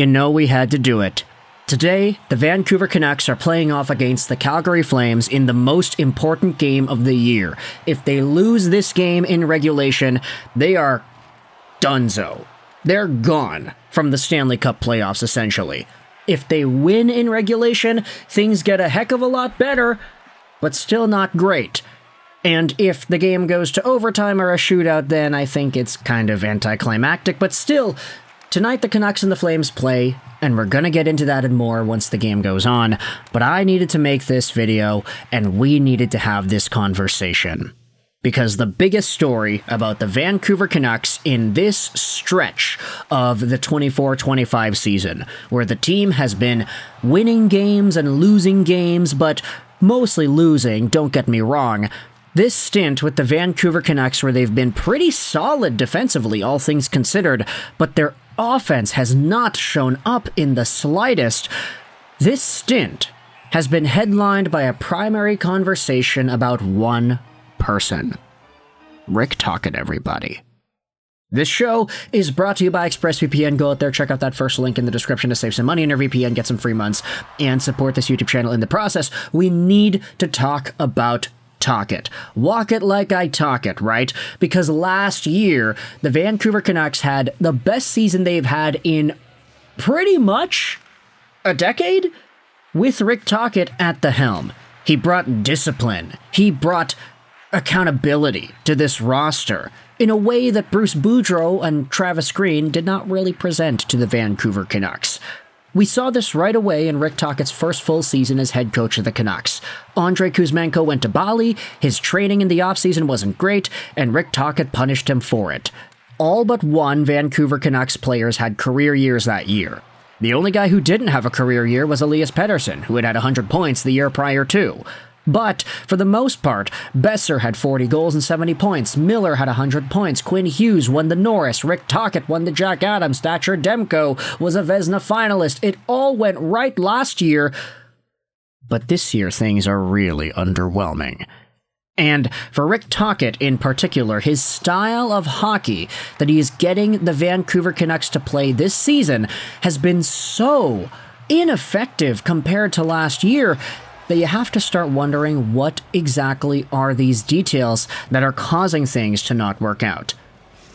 You know we had to do it. Today, the Vancouver Canucks are playing off against the Calgary Flames in the most important game of the year. If they lose this game in regulation, they are donezo. They're gone from the Stanley Cup Playoffs, essentially. If they win in regulation, things get a heck of a lot better, but still not great. And if the game goes to overtime or a shootout, then I think it's kind of anticlimactic, but still, tonight the Canucks and the Flames play, and we're gonna get into that and more once the game goes on, but I needed to make this video, and we needed to have this conversation. Because the biggest story about the Vancouver Canucks in this stretch of the 24-25 season, where the team has been winning games and losing games, but mostly losing, don't get me wrong, this stint with the Vancouver Canucks where they've been pretty solid defensively, all things considered, but their offense has not shown up in the slightest. This stint has been headlined by a primary conversation about one person. Rick Tocchet, everybody. This show is brought to you by ExpressVPN. Go out there, check out that first link in the description to save some money in your VPN, get some free months, and support this YouTube channel in the process. We need to talk about Tocchet. Walk it like I talk it, right? Because last year, the Vancouver Canucks had the best season they've had in pretty much a decade with Rick Tocchet at the helm. He brought discipline. He brought accountability to this roster in a way that Bruce Boudreau and Travis Green did not really present to the Vancouver Canucks. We saw this right away in Rick Tocchet's first full season as head coach of the Canucks. Andrei Kuzmenko went to Bali, his training in the offseason wasn't great, and Rick Tocchet punished him for it. All but one Vancouver Canucks players had career years that year. The only guy who didn't have a career year was Elias Pettersson, who had 100 points the year prior too. But, for the most part, Besser had 40 goals and 70 points, Miller had 100 points, Quinn Hughes won the Norris, Rick Tocchet won the Jack Adams, Thatcher Demko was a Vezina finalist. It all went right last year, but this year things are really underwhelming. And for Rick Tocchet in particular, his style of hockey that he is getting the Vancouver Canucks to play this season has been so ineffective compared to last year that you have to start wondering what exactly are these details that are causing things to not work out.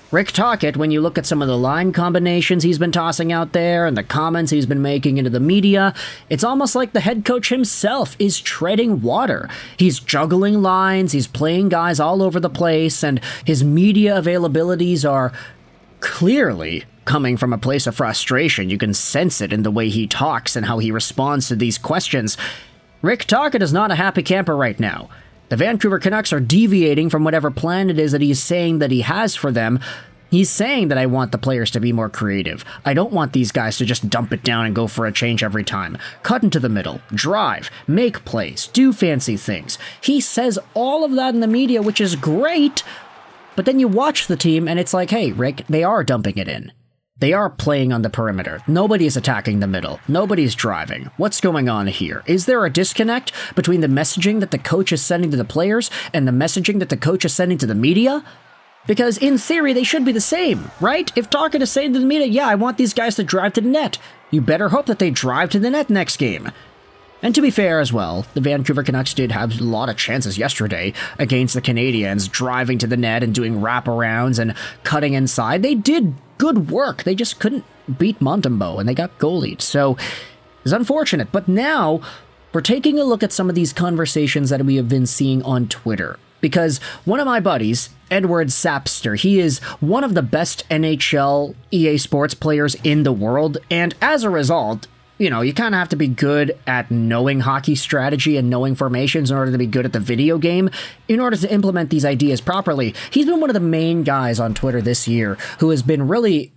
Rick Tocchet, when you look at some of the line combinations he's been tossing out there and the comments he's been making into the media, it's almost like the head coach himself is treading water. He's juggling lines, he's playing guys all over the place, and his media availabilities are clearly coming from a place of frustration. You can sense it in the way he talks and how he responds to these questions. Rick Tocchet is not a happy camper right now. The Vancouver Canucks are deviating from whatever plan it is that he's saying that he has for them. He's saying that I want the players to be more creative. I don't want these guys to just dump it down and go for a change every time. Cut into the middle, drive, make plays, do fancy things. He says all of that in the media, which is great, but then you watch the team and it's like, hey, Rick, they are dumping it in. They are playing on the perimeter. Nobody is attacking the middle. Nobody's driving. What's going on here? Is there a disconnect between the messaging that the coach is sending to the players and the messaging that the coach is sending to the media? Because in theory, they should be the same, right? If Tocchet is saying to the media, yeah, I want these guys to drive to the net, you better hope that they drive to the net next game. And to be fair as well, the Vancouver Canucks did have a lot of chances yesterday against the Canadiens, driving to the net and doing wraparounds and cutting inside. They did good work. They just couldn't beat Montembeault, and they got goalied. So it's unfortunate. But now we're taking a look at some of these conversations that we have been seeing on Twitter. Because one of my buddies, Edward Sapster, he is one of the best NHL EA Sports players in the world. And as a result, you know, you kind of have to be good at knowing hockey strategy and knowing formations in order to be good at the video game, in order to implement these ideas properly. He's been one of the main guys on Twitter this year who has been really,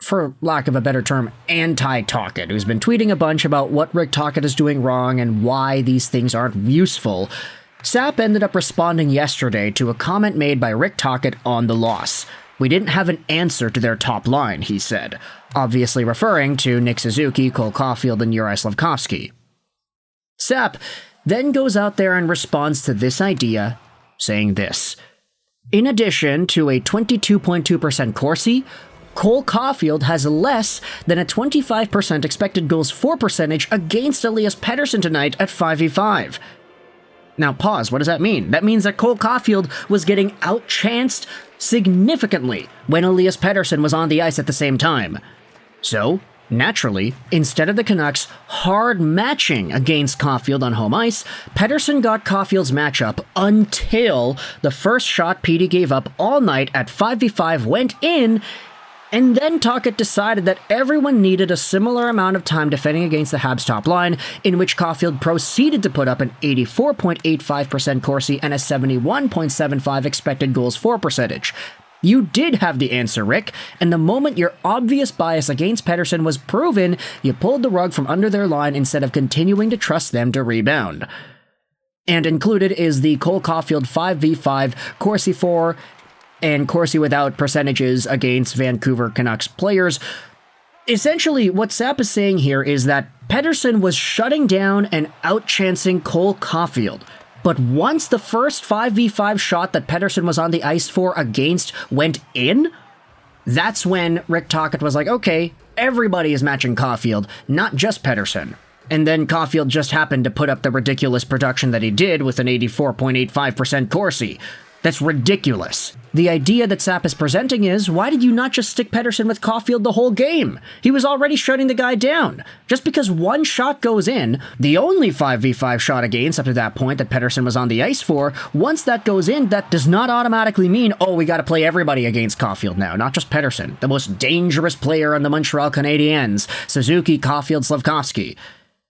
for lack of a better term, anti-Tocchet, who's been tweeting a bunch about what Rick Tocchet is doing wrong and why these things aren't useful. Sap ended up responding yesterday to a comment made by Rick Tocchet on the loss. We didn't have an answer to their top line, he said, obviously referring to Nick Suzuki, Cole Caulfield, and Juraj Slafkovsky. Sap then goes out there and responds to this idea, saying this: in addition to a 22.2% Corsi, Cole Caulfield has less than a 25% expected goals for percentage against Elias Pettersson tonight at 5v5. Now pause, what does that mean? That means that Cole Caulfield was getting outchanced significantly when Elias Pettersson was on the ice at the same time. So, naturally, instead of the Canucks hard matching against Caulfield on home ice, Pettersson got Caulfield's matchup until the first shot Petey gave up all night at 5v5 went in, and then Tocchet decided that everyone needed a similar amount of time defending against the Habs top line, in which Caulfield proceeded to put up an 84.85% Corsi and a 71.75 expected goals for percentage. You did have the answer, Rick, and the moment your obvious bias against Pettersson was proven, you pulled the rug from under their line instead of continuing to trust them to rebound. And included is the Cole Caulfield 5v5 Corsi for and Corsi without percentages against Vancouver Canucks players. Essentially, what Sap is saying here is that Pettersson was shutting down and outchancing Cole Caulfield. But once the first 5v5 shot that Pettersson was on the ice for against went in, that's when Rick Tocchet was like, okay, everybody is matching Caulfield, not just Pettersson. And then Caulfield just happened to put up the ridiculous production that he did with an 84.85% Corsi. That's ridiculous. The idea that Sap is presenting is, why did you not just stick Pettersson with Caulfield the whole game? He was already shutting the guy down. Just because one shot goes in, the only 5v5 shot against up to that point that Pettersson was on the ice for, once that goes in, that does not automatically mean, oh, we gotta play everybody against Caulfield now, not just Pettersson, the most dangerous player on the Montreal Canadiens, Suzuki, Caulfield, Slafkovsky.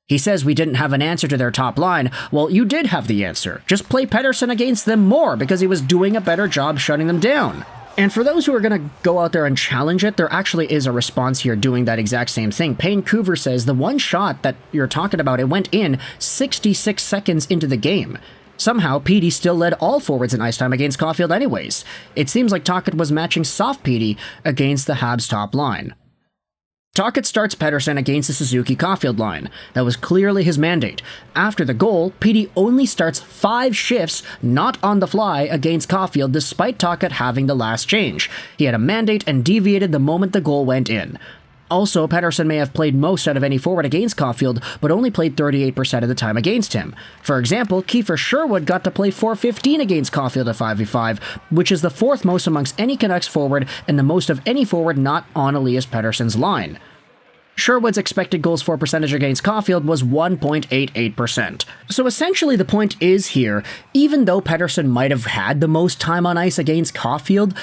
He says we didn't have an answer to their top line. Well, you did have the answer. Just play Pettersson against them more because he was doing a better job shutting them down. And for those who are going to go out there and challenge it, there actually is a response here doing that exact same thing. Vancouver says the one shot that you're talking about, it went in 66 seconds into the game. Somehow, Petey still led all forwards in ice time against Caulfield anyways. It seems like Tocchet was matching soft Petey against the Habs top line. Tocchet starts Pettersson against the Suzuki-Caulfield line. That was clearly his mandate. After the goal, Petey only starts 5 shifts, not on the fly, against Caulfield despite Tocchet having the last change. He had a mandate and deviated the moment the goal went in. Also, Pettersson may have played most out of any forward against Caulfield, but only played 38% of the time against him. For example, Kiefer Sherwood got to play .415 against Caulfield at 5v5, which is the 4th most amongst any Canucks forward and the most of any forward not on Elias Pettersson's line. Sherwood's expected goals for percentage against Caulfield was 1.88%. So essentially the point is here, even though Pettersson might have had the most time on ice against Caulfield,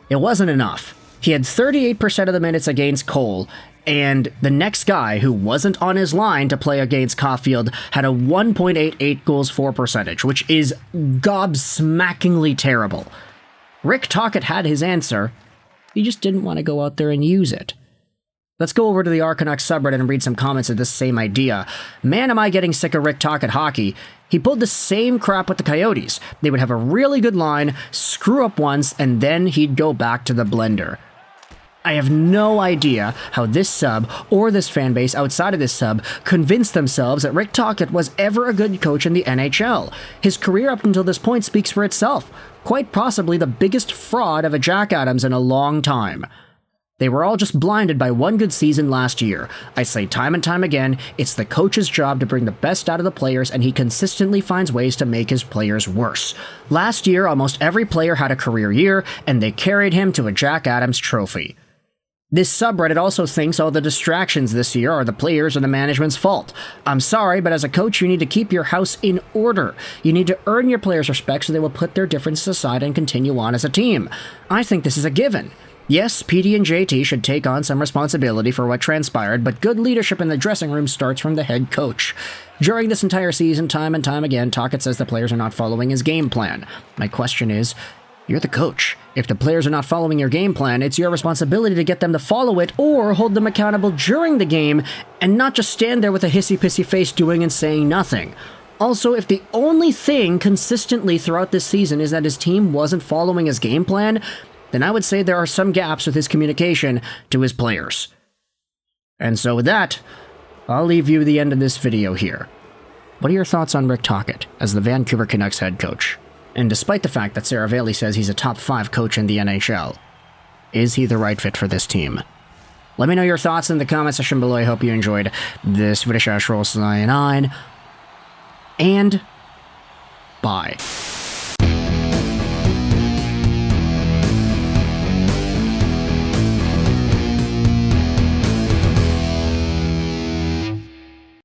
it wasn't enough. He had 38% of the minutes against Cole, and the next guy who wasn't on his line to play against Caulfield had a 1.88 goals for percentage, which is gobsmackingly terrible. Rick Tocchet had his answer, he just didn't want to go out there and use it. Let's go over to the Canucks subreddit and read some comments of this same idea. Man, am I getting sick of Rick Tocchet hockey. He pulled the same crap with the Coyotes. They would have a really good line, screw up once, and then he'd go back to the blender. I have no idea how this sub, or this fanbase outside of this sub, convinced themselves that Rick Tocchet was ever a good coach in the NHL. His career up until this point speaks for itself. Quite possibly the biggest fraud of a Jack Adams in a long time. They were all just blinded by one good season last year. I say time and time again, it's the coach's job to bring the best out of the players, and he consistently finds ways to make his players worse. Last year, almost every player had a career year, and they carried him to a Jack Adams trophy. This subreddit also thinks all the distractions this year are the players or the management's fault. I'm sorry, but as a coach, you need to keep your house in order. You need to earn your players' respect so they will put their differences aside and continue on as a team. I think this is a given. Yes, PD and JT should take on some responsibility for what transpired, but good leadership in the dressing room starts from the head coach. During this entire season, time and time again, Tocchet says the players are not following his game plan. My question is, you're the coach. If the players are not following your game plan, it's your responsibility to get them to follow it or hold them accountable during the game and not just stand there with a hissy-pissy face doing and saying nothing. Also, if the only thing consistently throughout this season is that his team wasn't following his game plan, then I would say there are some gaps with his communication to his players. And so with that, I'll leave you the end of this video here. What are your thoughts on Rick Tocchet as the Vancouver Canucks head coach? And despite the fact that Saravelli says he's a top 5 coach in the NHL, Is he the right fit for this team? Let me know your thoughts in the comment section below. I hope you enjoyed this video. And bye.